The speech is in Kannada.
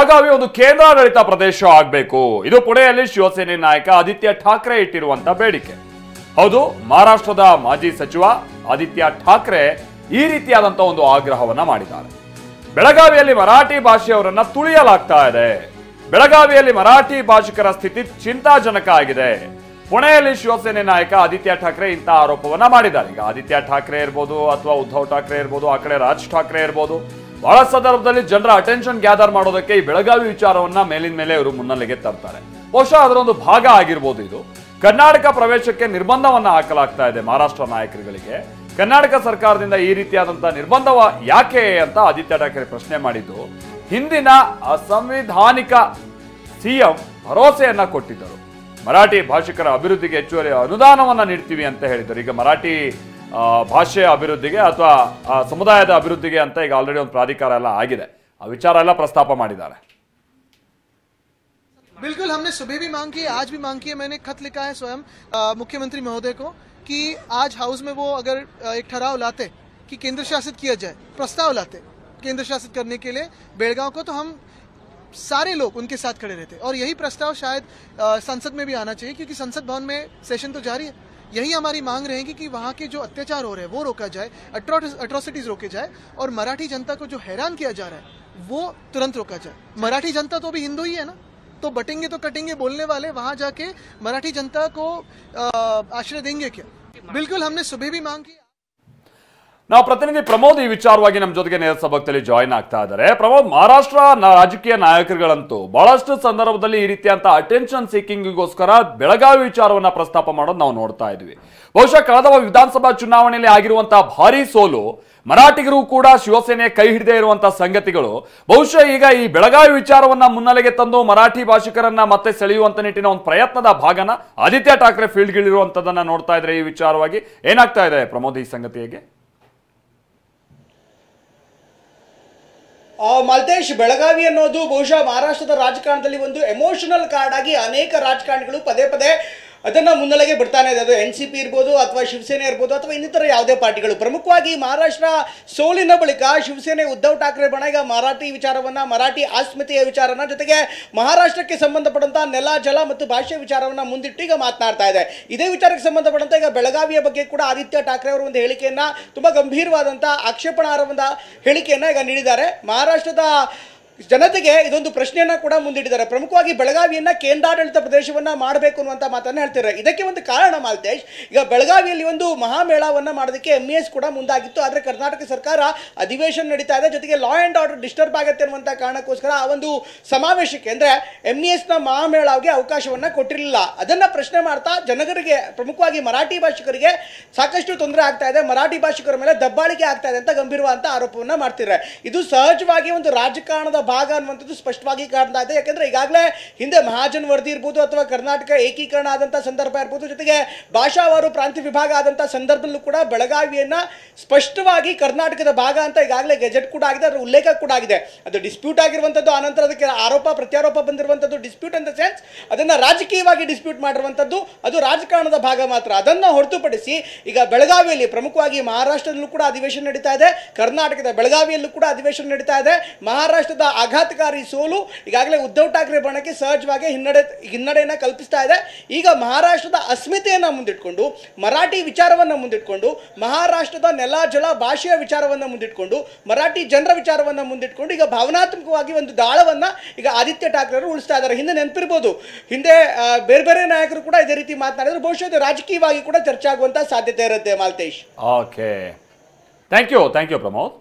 ಬೆಳಗಾವಿ ಒಂದು ಕೇಂದ್ರಾಡಳಿತ ಪ್ರದೇಶ ಆಗಬೇಕು. ಇದು ಪುಣೆಯಲ್ಲಿ ಶಿವಸೇನೆ ನಾಯಕ ಆದಿತ್ಯ ಠಾಕ್ರೆ ಇಟ್ಟಿರುವಂತ ಬೇಡಿಕೆ. ಹೌದು, ಮಹಾರಾಷ್ಟ್ರದ ಮಾಜಿ ಸಚಿವ ಆದಿತ್ಯ ಠಾಕ್ರೆ ಈ ರೀತಿಯಾದಂತ ಒಂದು ಆಗ್ರಹವನ್ನ ಮಾಡಿದ್ದಾರೆ. ಬೆಳಗಾವಿಯಲ್ಲಿ ಮರಾಠಿ ಭಾಷೆಯವರನ್ನ ತುಳಿಯಲಾಗ್ತಾ ಇದೆ. ಬೆಳಗಾವಿಯಲ್ಲಿ ಮರಾಠಿ ಭಾಷಿಕರ ಸ್ಥಿತಿ ಚಿಂತಾಜನಕ ಆಗಿದೆ. ಪುಣೆಯಲ್ಲಿ ಶಿವಸೇನೆ ನಾಯಕ ಆದಿತ್ಯ ಠಾಕ್ರೆ ಇಂಥ ಆರೋಪವನ್ನ ಮಾಡಿದ್ದಾರೆ. ಈಗ ಆದಿತ್ಯ ಠಾಕ್ರೆ ಇರ್ಬೋದು ಅಥವಾ ಉದ್ಧವ್ ಠಾಕ್ರೆ ಇರ್ಬೋದು, ಆ ಕಡೆ ರಾಜ್ ಠಾಕ್ರೆ ಇರ್ಬೋದು, ಬಹಳ ಸಂದರ್ಭದಲ್ಲಿ ಜನರ ಅಟೆನ್ಷನ್ ಗ್ಯಾದರ್ ಮಾಡೋದಕ್ಕೆ ಈ ಬೆಳಗಾವಿ ವಿಚಾರವನ್ನ ಮೇಲಿನ ಮೇಲೆ ಇವರು ಮುನ್ನೆಲೆಗೆ ತರ್ತಾರೆ. ಬಹುಶಃ ಅದರ ಒಂದು ಭಾಗ ಆಗಿರ್ಬೋದು. ಇದು ಕರ್ನಾಟಕ ಪ್ರವೇಶಕ್ಕೆ ನಿರ್ಬಂಧವನ್ನ ಹಾಕಲಾಗ್ತಾ ಇದೆ ಮಹಾರಾಷ್ಟ್ರ ನಾಯಕರುಗಳಿಗೆ. ಕರ್ನಾಟಕ ಸರ್ಕಾರದಿಂದ ಈ ರೀತಿಯಾದಂತಹ ನಿರ್ಬಂಧವ ಯಾಕೆ ಅಂತ ಆದಿತ್ಯ ಠಾಕ್ರೆ ಪ್ರಶ್ನೆ ಮಾಡಿದ್ದು. ಹಿಂದಿನ ಅಸಂವಿಧಾನಿಕ ಸಿಎಂ ಭರವಸೆಯನ್ನ ಕೊಟ್ಟಿದ್ದರು. ಮರಾಠಿ ಭಾಷಿಕರ ಅಭಿವೃದ್ಧಿಗೆ ಹೆಚ್ಚುವರಿ ಅನುದಾನವನ್ನ ನೀಡ್ತೀವಿ ಅಂತ ಹೇಳಿದರು. ಈಗ ಮರಾಠಿ ಭಾಷೆಯ ಅಭಿವೃದ್ಧಿಗೆ ಅಥವಾ ಸಮುದಾಯದ ಅಭಿವೃದ್ಧಿಗೆ ಅಂತ ಈಗ ಆಲ್ರೆಡಿ ಒಂದು ಪ್ರಾಧಿಕಾರ ಎಲ್ಲ ಆಗಿದೆ. ಆ ವಿಚಾರ ಎಲ್ಲ ಪ್ರಸ್ತಾಪ ಮಾಡಿದ್ದಾರೆ. बिल्कुल, हमने सुबह भी मांग की है, आज भी मांग की है। मैंने खत लिखा है स्वयं मुख्यमंत्री महोदय को कि आज हाउस में वो अगर एक ठहराव लाते कि केंद्र शासित किया जाए, प्रस्ताव लाते केंद्र शासित करने के लिए बेलगांव को, तो हम सारे लोग उनके साथ खड़े रहते। और यही प्रस्ताव शायद संसद में भी आना चाहिए, क्योंकि संसद भवन में सेशन तो जारी है। यही हमारी मांग रहेगी कि वहाँ के जो अत्याचार हो रहे हैं वो रोका जाए, अट्रॉसिटीज रोके जाए, और मराठी जनता को जो हैरान किया जा रहा है वो तुरंत रोका जाए। मराठी जनता तो भी हिंदू ही है ना, तो बटेंगे तो कटेंगे बोलने वाले वहां जाके मराठी जनता को आश्रय देंगे क्या? बिल्कुल, हमने सुबह भी मांग की। ನಾವು ಪ್ರತಿನಿಧಿ ಪ್ರಮೋದ್ ಈ ವಿಚಾರವಾಗಿ ನಮ್ಮ ಜೊತೆಗೆ ನೇರ ಸಂಪರ್ಕದಲ್ಲಿ ಜಾಯಿನ್ ಆಗ್ತಾ ಇದ್ದಾರೆ. ಪ್ರಮೋದ್, ಮಹಾರಾಷ್ಟ್ರ ರಾಜಕೀಯ ನಾಯಕರುಗಳಂತೂ ಬಹಳಷ್ಟು ಸಂದರ್ಭದಲ್ಲಿ ಈ ರೀತಿಯಂತ ಅಟೆನ್ಷನ್ ಸೀಕಿಂಗಿಗೋಸ್ಕರ ಬೆಳಗಾವಿ ವಿಚಾರವನ್ನ ಪ್ರಸ್ತಾಪ ಮಾಡೋದು ನಾವು ನೋಡ್ತಾ ಇದ್ವಿ. ಬಹುಶಃ ಕಳೆದ ವಿಧಾನಸಭಾ ಚುನಾವಣೆಯಲ್ಲಿ ಆಗಿರುವಂತಹ ಭಾರಿ ಸೋಲು, ಮರಾಠಿಗರು ಕೂಡ ಶಿವಸೇನೆ ಕೈ ಹಿಡದೇ ಇರುವಂತಹ ಸಂಗತಿಗಳು ಬಹುಶಃ ಈಗ ಈ ಬೆಳಗಾವಿ ವಿಚಾರವನ್ನ ಮುನ್ನೆಲೆಗೆ ತಂದು ಮರಾಠಿ ಭಾಷಿಕರನ್ನ ಮತ್ತೆ ಸೆಳೆಯುವಂತ ನಿಟ್ಟಿನ ಒಂದು ಪ್ರಯತ್ನದ ಭಾಗನ ಆದಿತ್ಯ ಠಾಕ್ರೆ ಫೀಲ್ಡ್ಗಿಳಿರುವಂತದನ್ನ ನೋಡ್ತಾ ಇದ್ರೆ ಈ ವಿಚಾರವಾಗಿ ಏನಾಗ್ತಾ ಇದೆ ಪ್ರಮೋದ್, ಈ ಸಂಗತಿ ಹೇಗೆ? ಮಲ್ತೇಶ್, ಬೆಳಗಾವಿ ಅನ್ನೋದು ಬಹುಶಃ ಮಹಾರಾಷ್ಟ್ರದ ರಾಜಕಾರಣದಲ್ಲಿ ಒಂದು ಎಮೋಷನಲ್ ಕಾರ್ಡ್ ಆಗಿ ಅನೇಕ ರಾಜಕಾರಣಿಗಳು ಪದೇ ಪದೇ ಅದನ್ನು ಮುನ್ನೆಲೆಗೆ ಬಿಡ್ತಾನೆ ಇದೆ. ಅದು NCP ಇರ್ಬೋದು ಅಥವಾ ಶಿವಸೇನೆ ಇರ್ಬೋದು ಅಥವಾ ಇನ್ನಿತರ ಯಾವುದೇ ಪಾರ್ಟಿಗಳು. ಪ್ರಮುಖವಾಗಿ ಮಹಾರಾಷ್ಟ್ರ ಸೋಲಿನ ಬಳಿಕ ಶಿವಸೇನೆ ಉದ್ಧವ್ ಠಾಕ್ರೆ ಬಣ ಈಗ ಮರಾಠಿ ವಿಚಾರವನ್ನು, ಮರಾಠಿ ಅಸ್ಮಿತೆಯ ವಿಚಾರನ, ಜೊತೆಗೆ ಮಹಾರಾಷ್ಟ್ರಕ್ಕೆ ಸಂಬಂಧಪಟ್ಟಂಥ ನೆಲ, ಜಲ ಮತ್ತು ಭಾಷೆ ವಿಚಾರವನ್ನು ಮುಂದಿಟ್ಟು ಈಗ ಮಾತನಾಡ್ತಾ ಇದೆ. ಇದೇ ವಿಚಾರಕ್ಕೆ ಸಂಬಂಧಪಟ್ಟಂತೆ ಈಗ ಬೆಳಗಾವಿಯ ಬಗ್ಗೆ ಕೂಡ ಆದಿತ್ಯ ಠಾಕ್ರೆ ಅವರು ಒಂದು ಹೇಳಿಕೆಯನ್ನು, ತುಂಬ ಗಂಭೀರವಾದಂಥ ಆಕ್ಷೇಪಣಾರ್ಹವಾದ ಹೇಳಿಕೆಯನ್ನು ಈಗ ನೀಡಿದ್ದಾರೆ. ಮಹಾರಾಷ್ಟ್ರದ ಜನತೆಗೆ ಇದೊಂದು ಪ್ರಶ್ನೆಯನ್ನ ಕೂಡ ಮುಂದಿಟ್ಟಿದ್ದಾರೆ. ಪ್ರಮುಖವಾಗಿ ಬೆಳಗಾವಿಯನ್ನ ಕೇಂದ್ರಾಡಳಿತ ಪ್ರದೇಶವನ್ನ ಮಾಡಬೇಕು ಅನ್ನುವಂಥ ಮಾತನ್ನ ಹೇಳ್ತಿದ್ದಾರೆ. ಇದಕ್ಕೆ ಒಂದು ಕಾರಣ ಮಾಲ್ತೇಶ್, ಈಗ ಬೆಳಗಾವಿಯಲ್ಲಿ ಒಂದು ಮಹಾಮೇಳವನ್ನ ಮಾಡೋದಕ್ಕೆ MES ಕೂಡ ಮುಂದಾಗಿತ್ತು. ಆದರೆ ಕರ್ನಾಟಕ ಸರ್ಕಾರ ಅಧಿವೇಶನ ನಡೀತಾ ಇದೆ, ಜೊತೆಗೆ ಲಾ ಆ್ಯಂಡ್ ಆರ್ಡರ್ ಡಿಸ್ಟರ್ಬ್ ಆಗುತ್ತೆ ಅನ್ನುವಂಥ ಕಾರಣಕ್ಕೋಸ್ಕರ ಆ ಒಂದು ಸಮಾವೇಶಕ್ಕೆ ಅಂದರೆ MESನ ಮಹಾಮೇಳಗೆ ಅವಕಾಶವನ್ನ ಕೊಟ್ಟಿರಲಿಲ್ಲ. ಅದನ್ನ ಪ್ರಶ್ನೆ ಮಾಡ್ತಾ ಜನರಿಗೆ, ಪ್ರಮುಖವಾಗಿ ಮರಾಠಿ ಭಾಷಿಕರಿಗೆ ಸಾಕಷ್ಟು ತೊಂದರೆ ಆಗ್ತಾ ಇದೆ, ಮರಾಠಿ ಭಾಷಿಕರ ಮೇಲೆ ದಬ್ಬಾಳಿಕೆ ಆಗ್ತಾ ಇದೆ ಅಂತ ಗಂಭೀರವಾದಂಥ ಆರೋಪವನ್ನ ಮಾಡ್ತಿದ್ದಾರೆ. ಇದು ಸಹಜವಾಗಿ ಒಂದು ರಾಜಕಾರಣದ ಭಾಗ ಅನ್ನುವಂಥದ್ದು ಸ್ಪಷ್ಟವಾಗಿ ಕಾಣ್ತಾ ಇದೆ. ಯಾಕಂದ್ರೆ ಈಗಾಗಲೇ ಹಿಂದೆ ಮಹಾಜನ್ ವರದಿ ಇರ್ಬೋದು ಅಥವಾ ಕರ್ನಾಟಕ ಏಕೀಕರಣ ಆದಂಥ ಸಂದರ್ಭ ಇರ್ಬೋದು, ಜೊತೆಗೆ ಭಾಷಾವಾರು ಪ್ರಾಂತ್ಯ ವಿಭಾಗ ಆದಂಥ ಸಂದರ್ಭದಲ್ಲೂ ಕೂಡ ಬೆಳಗಾವಿಯನ್ನ ಸ್ಪಷ್ಟವಾಗಿ ಕರ್ನಾಟಕದ ಭಾಗ ಅಂತ ಈಗಾಗಲೇ ಗೆಜೆಟ್ ಕೂಡ ಆಗಿದೆ, ಅದರ ಉಲ್ಲೇಖ ಕೂಡ ಆಗಿದೆ. ಅದು ಡಿಸ್ಪ್ಯೂಟ್ ಆಗಿರುವಂಥದ್ದು, ಆನಂತರ ಅದಕ್ಕೆ ಆರೋಪ ಪ್ರತ್ಯಾರೋಪ ಬಂದಿರುವಂಥದ್ದು. ಡಿಸ್ಪ್ಯೂಟ್ ಇನ್ ದ ಸೆನ್ಸ್ ಅದನ್ನು ರಾಜಕೀಯವಾಗಿ ಡಿಸ್ಪ್ಯೂಟ್ ಮಾಡಿರುವಂಥದ್ದು, ಅದು ರಾಜಕಾರಣದ ಭಾಗ ಮಾತ್ರ. ಅದನ್ನು ಹೊರತುಪಡಿಸಿ ಈಗ ಬೆಳಗಾವಿಯಲ್ಲಿ, ಪ್ರಮುಖವಾಗಿ ಮಹಾರಾಷ್ಟ್ರದಲ್ಲೂ ಕೂಡ ಅಧಿವೇಶನ ನಡೀತಾ ಇದೆ, ಕರ್ನಾಟಕದ ಬೆಳಗಾವಿಯಲ್ಲೂ ಕೂಡ ಅಧಿವೇಶನ ನಡೀತಾ ಇದೆ. ಮಹಾರಾಷ್ಟ್ರದ ಆಘಾತಕಾರಿ ಸೋಲು ಈಗಾಗಲೇ ಉದ್ಧವ್ ಠಾಕ್ರೆ ಬಣಕ್ಕೆ ಸಹಜವಾಗಿ ಹಿನ್ನಡೆಯನ್ನು ಕಲ್ಪಿಸ್ತಾ ಇದೆ. ಈಗ ಮಹಾರಾಷ್ಟ್ರದ ಅಸ್ಮಿತೆಯನ್ನು ಮುಂದಿಟ್ಕೊಂಡು, ಮರಾಠಿ ವಿಚಾರವನ್ನು ಮುಂದಿಟ್ಕೊಂಡು, ಮಹಾರಾಷ್ಟ್ರದ ನೆಲ, ಜಲ, ಭಾಷೆಯ ವಿಚಾರವನ್ನು ಮುಂದಿಟ್ಕೊಂಡು, ಮರಾಠಿ ಜನರ ವಿಚಾರವನ್ನು ಮುಂದಿಟ್ಕೊಂಡು ಈಗ ಭಾವನಾತ್ಮಕವಾಗಿ ಒಂದು ದಾಳವನ್ನು ಈಗ ಆದಿತ್ಯ ಠಾಕ್ರೆ ಅವರು ಉಳಿಸ್ತಾ ಇದ್ದಾರೆ. ಹಿಂದೆ ನೆನಪಿರ್ಬೋದು, ಹಿಂದೆ ಬೇರೆ ಬೇರೆ ನಾಯಕರು ಕೂಡ ಇದೇ ರೀತಿ ಮಾತನಾಡಿದ್ರು. ಬಹುಶಃ ಇದು ರಾಜಕೀಯವಾಗಿ ಕೂಡ ಚರ್ಚೆ ಆಗುವಂತಹ ಸಾಧ್ಯತೆ ಇರುತ್ತೆ Maltesh. Okay, thank you Pramod.